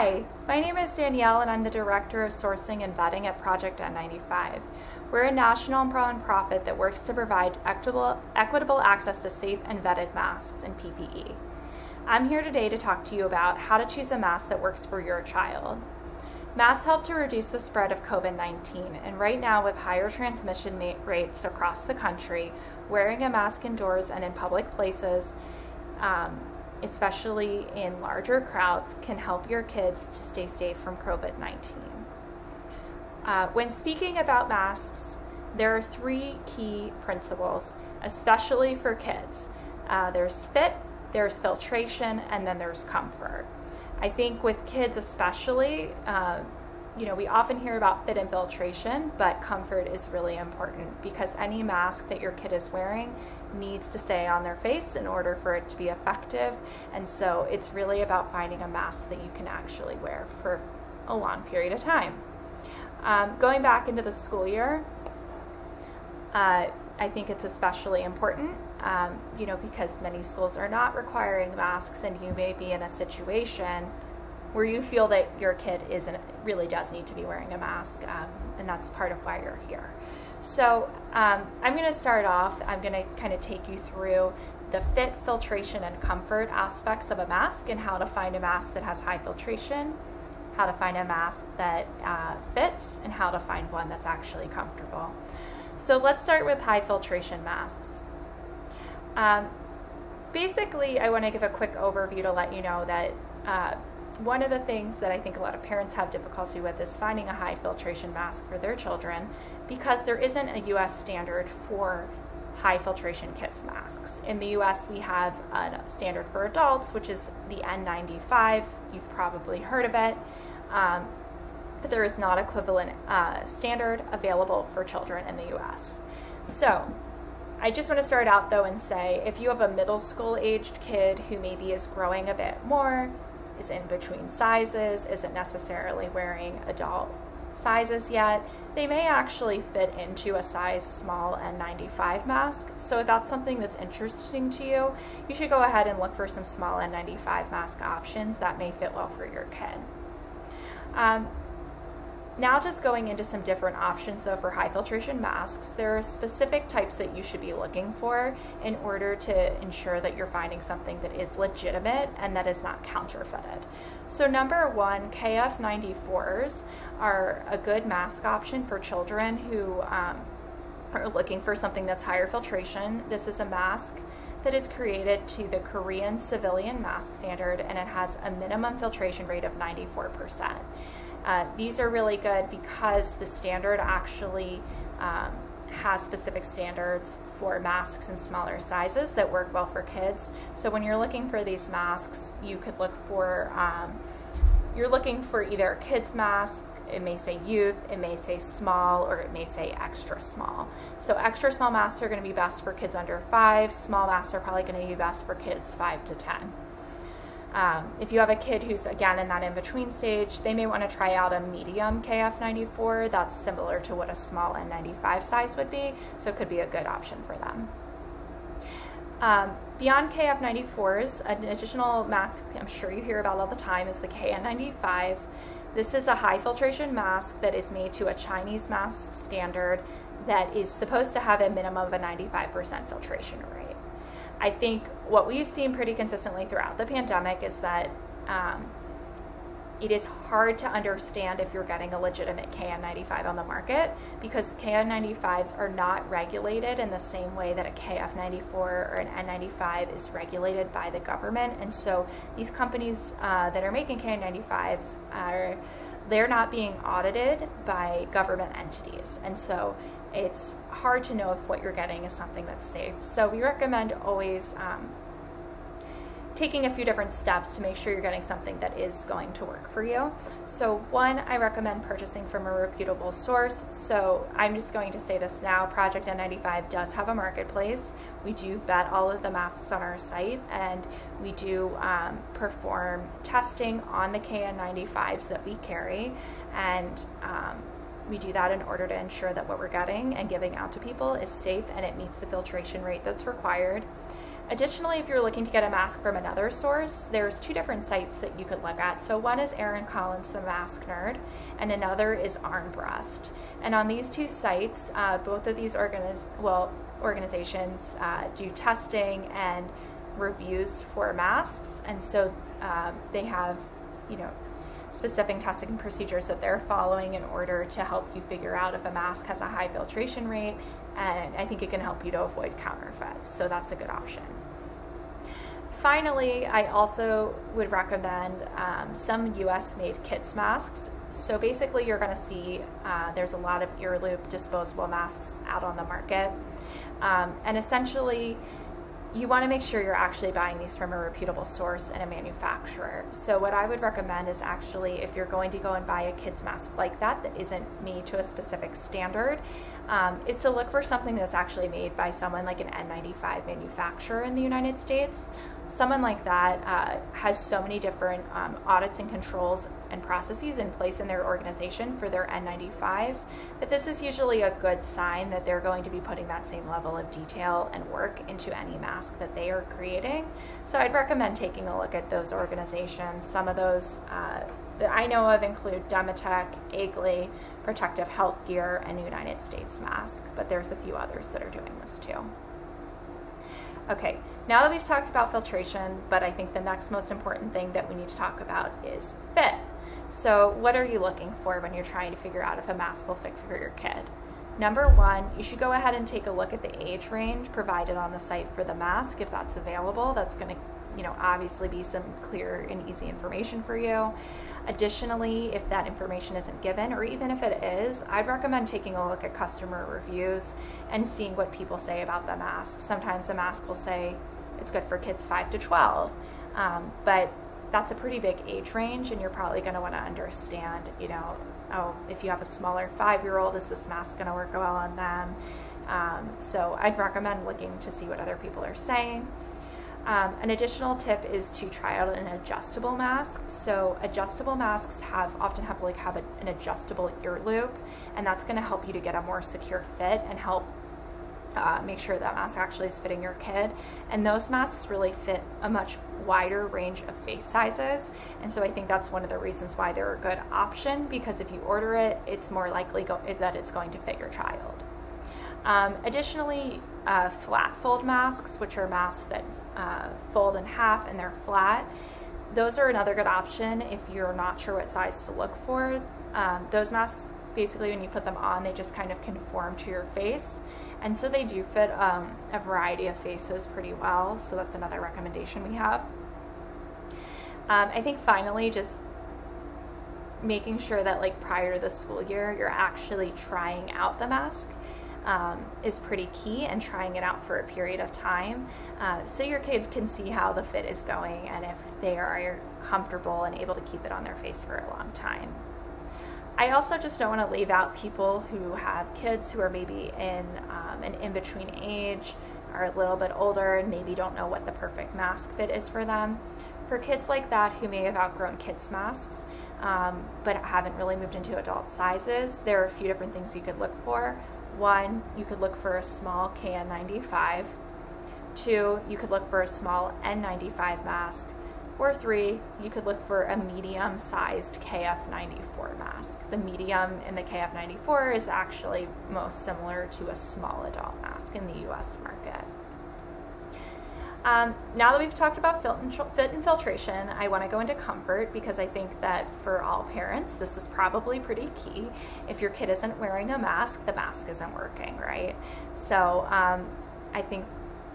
Hi, my name is Danielle and I'm the Director of Sourcing and Vetting at Project N95. We're a national nonprofit that works to provide equitable access to safe and vetted masks and PPE. I'm here today to talk to you about how to choose a mask that works for your child. Masks help to reduce the spread of COVID-19, and right now with higher transmission rates across the country, wearing a mask indoors and in public places, especially in larger crowds, can help your kids to stay safe from COVID-19. When speaking about masks, there are three key principles, especially for kids. There's fit, there's filtration, and then there's comfort. I think with kids especially, we often hear about fit and filtration, but comfort is really important because any mask that your kid is wearing needs to stay on their face in order for it to be effective. And so it's really about finding a mask that you can actually wear for a long period of time. Going back into the school year, I think it's especially important, because many schools are not requiring masks, and you may be in a situation where you feel that your kid really does need to be wearing a mask, and that's part of why you're here. So I'm going to start off, I'm going to kind of take you through the fit, filtration, and comfort aspects of a mask and how to find a mask that has high filtration, how to find a mask that fits, and how to find one that's actually comfortable. So let's start with high filtration masks. Basically, I want to give a quick overview to let you know that one of the things that I think a lot of parents have difficulty with is finding a high filtration mask for their children because there isn't a US standard for high filtration kids masks. In the US, we have a standard for adults, which is the N95. You've probably heard of it. But there is not equivalent standard available for children in the US. So I just want to start out though and say, if you have a middle school aged kid who maybe is growing a bit more, is in between sizes, isn't necessarily wearing adult sizes yet, they may actually fit into a size small N95 mask. So if that's something that's interesting to you, you should go ahead and look for some small N95 mask options that may fit well for your kid. Now just going into some different options though for high filtration masks, there are specific types that you should be looking for in order to ensure that you're finding something that is legitimate and that is not counterfeited. So number one, KF94s are a good mask option for children who are looking for something that's higher filtration. This is a mask that is created to the Korean civilian mask standard, and it has a minimum filtration rate of 94%. These are really good because the standard actually has specific standards for masks in smaller sizes that work well for kids. So when you're looking for these masks, you could look for, you're looking for either a kid's mask, it may say youth, it may say small, or it may say extra small. So extra small masks are going to be best for kids under 5, small masks are probably going to be best for kids 5 to 10. If you have a kid who's, again, in that in-between stage, they may want to try out a medium KF94 that's similar to what a small N95 size would be, so it could be a good option for them. Beyond KF94s, an additional mask I'm sure you hear about all the time is the KN95. This is a high filtration mask that is made to a Chinese mask standard that is supposed to have a minimum of a 95% filtration rate. I think what we've seen pretty consistently throughout the pandemic is that it is hard to understand if you're getting a legitimate KN95 on the market because KN95s are not regulated in the same way that a KF94 or an N95 is regulated by the government. And so these companies that are making KN95s they're not being audited by government entities. And so it's hard to know if what you're getting is something that's safe. So we recommend always taking a few different steps to make sure you're getting something that is going to work for you. So one, I recommend purchasing from a reputable source. So I'm just going to say this now, Project N95 does have a marketplace. We do vet all of the masks on our site, and we do perform testing on the KN95s that we carry, and we do that in order to ensure that what we're getting and giving out to people is safe and it meets the filtration rate that's required. Additionally, if you're looking to get a mask from another source, there's 2 different sites that you could look at. So one is Erin Collins, the Mask Nerd, and another is Armbrust. And on these 2 sites, both of these organizations do testing and reviews for masks, and so they have, specific testing procedures that they're following in order to help you figure out if a mask has a high filtration rate, and I think it can help you to avoid counterfeits, so that's a good option. Finally, I also would recommend some US-made kids masks. So basically you're going to see there's a lot of ear loop disposable masks out on the market, and essentially you want to make sure you're actually buying these from a reputable source and a manufacturer. So what I would recommend is actually, if you're going to go and buy a kid's mask like that that isn't made to a specific standard, is to look for something that's actually made by someone like an N95 manufacturer in the United States. Someone like that has so many different audits and controls and processes in place in their organization for their N95s that this is usually a good sign that they're going to be putting that same level of detail and work into any mask that they are creating. So I'd recommend taking a look at those organizations. Some of those that I know of include Dematec, Agley, Protective Health Gear, and United States Mask, but there's a few others that are doing this too. Okay, now that we've talked about filtration, but I think the next most important thing that we need to talk about is fit. So what are you looking for when you're trying to figure out if a mask will fit for your kid? Number 1, you should go ahead and take a look at the age range provided on the site for the mask, if that's available. That's going to, obviously be some clear and easy information for you. Additionally, if that information isn't given, or even if it is, I'd recommend taking a look at customer reviews and seeing what people say about the mask. Sometimes a mask will say it's good for kids 5 to 12, but that's a pretty big age range, and you're probably going to want to understand, if you have a smaller 5-year-old, is this mask going to work well on them? So I'd recommend looking to see what other people are saying. An additional tip is to try out an adjustable mask. So adjustable masks often have an adjustable ear loop, and that's going to help you to get a more secure fit and help make sure that mask actually is fitting your kid. And those masks really fit a much wider range of face sizes, and so I think that's one of the reasons why they're a good option, because if you order it, it's more likely that it's going to fit your child. Additionally, flat fold masks, which are masks that fold in half and they're flat, those are another good option if you're not sure what size to look for. Those masks, basically when you put them on, they just kind of conform to your face, and so they do fit a variety of faces pretty well, so that's another recommendation we have. I think finally, just making sure that prior to the school year, you're actually trying out the mask is pretty key, and trying it out for a period of time so your kid can see how the fit is going and if they are comfortable and able to keep it on their face for a long time. I also just don't want to leave out people who have kids who are maybe in an in-between age, are a little bit older, and maybe don't know what the perfect mask fit is for them. For kids like that who may have outgrown kids masks but haven't really moved into adult sizes, there are a few different things you could look for. 1, you could look for a small KN95. 2, you could look for a small N95 mask. Or 3, you could look for a medium-sized KF94 mask. The medium in the KF94 is actually most similar to a small adult mask in the US market. Now that we've talked about fit and filtration, I want to go into comfort, because I think that for all parents, this is probably pretty key. If your kid isn't wearing a mask, the mask isn't working, right? So I think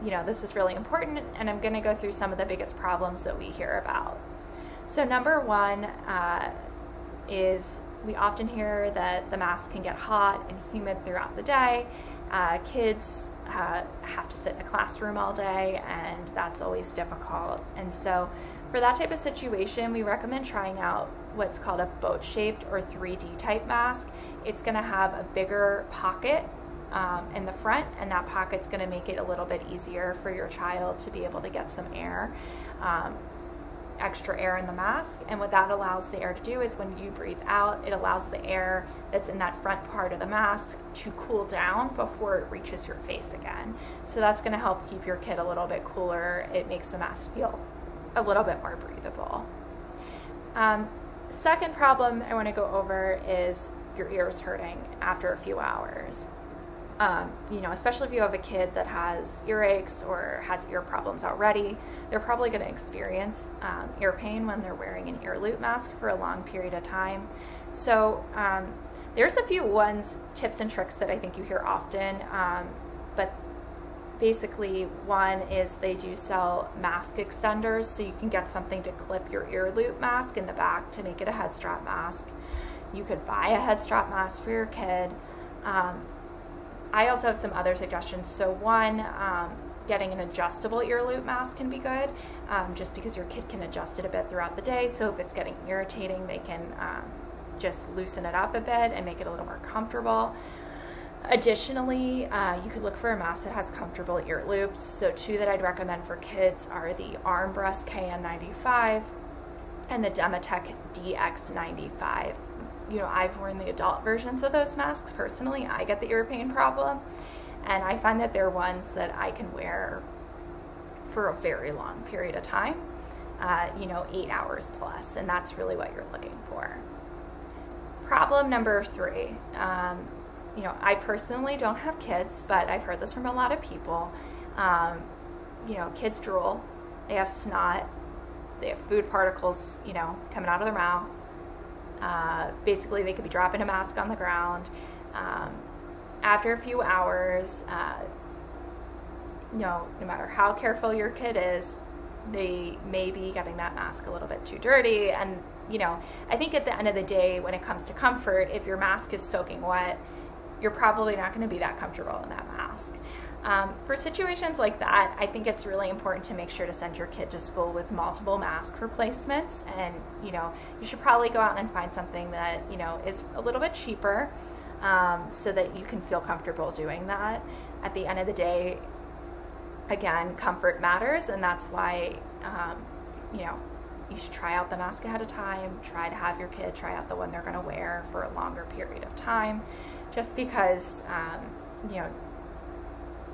this is really important, and I'm going to go through some of the biggest problems that we hear about. So number 1 is we often hear that the mask can get hot and humid throughout the day. Kids have to sit in a classroom all day, and that's always difficult. And so for that type of situation, we recommend trying out what's called a boat-shaped or 3D type mask. It's going to have a bigger pocket in the front, and that pocket's going to make it a little bit easier for your child to be able to get some air. extra air in the mask, and what that allows the air to do is when you breathe out, it allows the air that's in that front part of the mask to cool down before it reaches your face again. So that's going to help keep your kid a little bit cooler. It makes the mask feel a little bit more breathable. Second problem I want to go over is your ears hurting after a few hours. Especially if you have a kid that has earaches or has ear problems already, they're probably going to experience ear pain when they're wearing an ear loop mask for a long period of time. So there's a few tips and tricks that I think you hear often, but basically one is they do sell mask extenders, so you can get something to clip your ear loop mask in the back to make it a head strap mask. You could buy a head strap mask for your kid. I also have some other suggestions. So one, getting an adjustable ear loop mask can be good, just because your kid can adjust it a bit throughout the day. So if it's getting irritating, they can just loosen it up a bit and make it a little more comfortable. Additionally, you could look for a mask that has comfortable ear loops. So two that I'd recommend for kids are the Armbrust KN95 and the Dematec DX95. I've worn the adult versions of those masks personally. I get the ear pain problem, and I find that they're ones that I can wear for a very long period of time, 8 hours plus, and that's really what you're looking for. Problem number 3, I personally don't have kids, but I've heard this from a lot of people. Kids drool, they have snot, they have food particles, coming out of their mouth. Basically, they could be dropping a mask on the ground. After a few hours, no matter how careful your kid is, they may be getting that mask a little bit too dirty. And, I think at the end of the day, when it comes to comfort, if your mask is soaking wet, you're probably not going to be that comfortable in that mask. For situations like that, I think it's really important to make sure to send your kid to school with multiple mask replacements, and you should probably go out and find something that is a little bit cheaper, so that you can feel comfortable doing that. At the end of the day, again, comfort matters, and that's why you should try out the mask ahead of time. Try to have your kid try out the one they're going to wear for a longer period of time, just because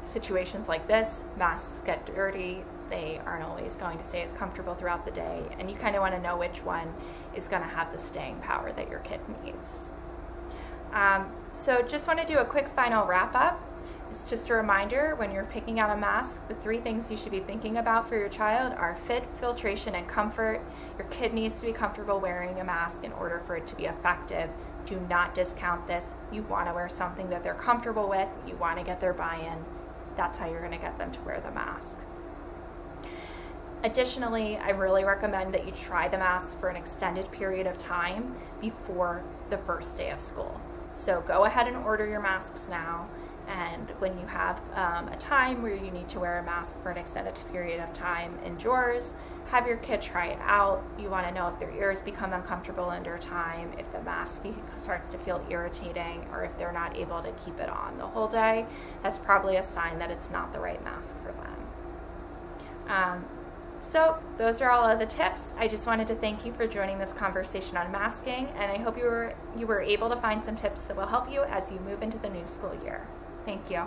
situations like this, masks get dirty, they aren't always going to stay as comfortable throughout the day, and you kind of want to know which one is going to have the staying power that your kid needs. So just want to do a quick final wrap up. It's just a reminder, when you're picking out a mask, the 3 things you should be thinking about for your child are fit, filtration, and comfort. Your kid needs to be comfortable wearing a mask in order for it to be effective. Do not discount this. You want to wear something that they're comfortable with. You want to get their buy-in. That's how you're going to get them to wear the mask. Additionally, I really recommend that you try the masks for an extended period of time before the first day of school. So go ahead and order your masks now, and when you have a time where you need to wear a mask for an extended period of time indoors, have your kid try it out. You want to know if their ears become uncomfortable under time, if the mask starts to feel irritating, or if they're not able to keep it on the whole day. That's probably a sign that it's not the right mask for them. So those are all of the tips. I just wanted to thank you for joining this conversation on masking, and I hope you were able to find some tips that will help you as you move into the new school year. Thank you.